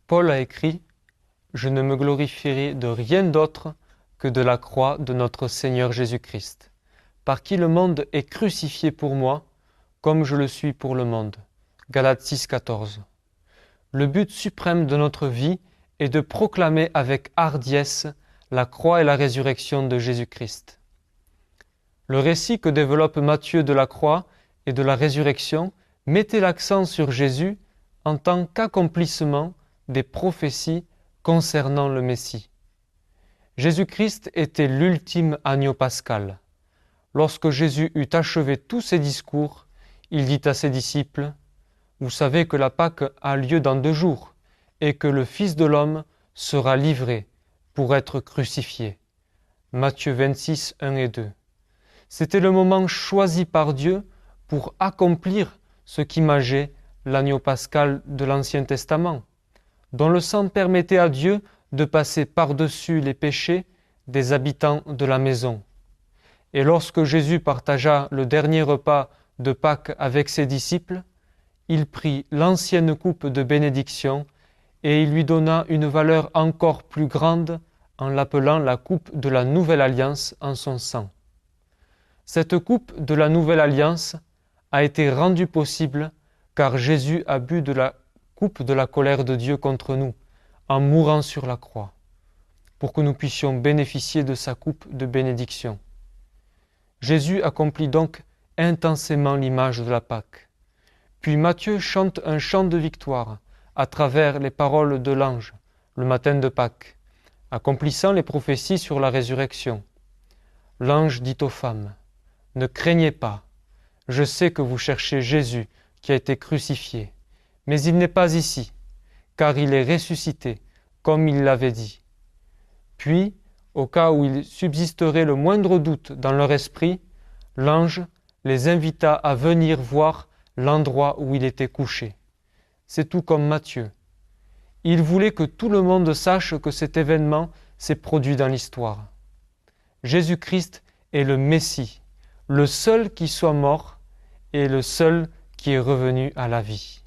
Paul a écrit « Je ne me glorifierai de rien d'autre que de la croix de notre Seigneur Jésus-Christ, par qui le monde est crucifié pour moi, comme je le suis pour le monde. » Galates 6, 14. Le but suprême de notre vie est de proclamer avec hardiesse la croix et la résurrection de Jésus-Christ. Le récit que développe Matthieu de la croix et de la résurrection mettait l'accent sur Jésus en tant qu'accomplissement des prophéties concernant le Messie. Jésus-Christ était l'ultime agneau pascal. Lorsque Jésus eut achevé tous ses discours, il dit à ses disciples « Vous savez que la Pâque a lieu dans 2 jours et que le Fils de l'homme sera livré pour être crucifié. » Matthieu 26, 1 et 2. C'était le moment choisi par Dieu pour accomplir ce qu'imageait l'agneau pascal de l'Ancien Testament, dont le sang permettait à Dieu de passer par-dessus les péchés des habitants de la maison. Et lorsque Jésus partagea le dernier repas de Pâques avec ses disciples, il prit l'ancienne coupe de bénédiction et il lui donna une valeur encore plus grande en l'appelant la coupe de la Nouvelle Alliance en son sang. Cette coupe de la Nouvelle Alliance a été rendue possible car Jésus a bu de la coupe de la colère de Dieu contre nous en mourant sur la croix, pour que nous puissions bénéficier de sa coupe de bénédiction. Jésus accomplit donc intensément l'image de la Pâque. Puis Matthieu chante un chant de victoire à travers les paroles de l'ange, le matin de Pâques, accomplissant les prophéties sur la résurrection. L'ange dit aux femmes « Ne craignez pas, je sais que vous cherchez Jésus qui a été crucifié, mais il n'est pas ici, car il est ressuscité, comme il l'avait dit. » Puis, au cas où il subsisterait le moindre doute dans leur esprit, l'ange les invita à venir voir l'endroit où il était couché. C'est tout comme Matthieu. Il voulait que tout le monde sache que cet événement s'est produit dans l'histoire. Jésus-Christ est le Messie, le seul qui soit mort et le seul qui est revenu à la vie.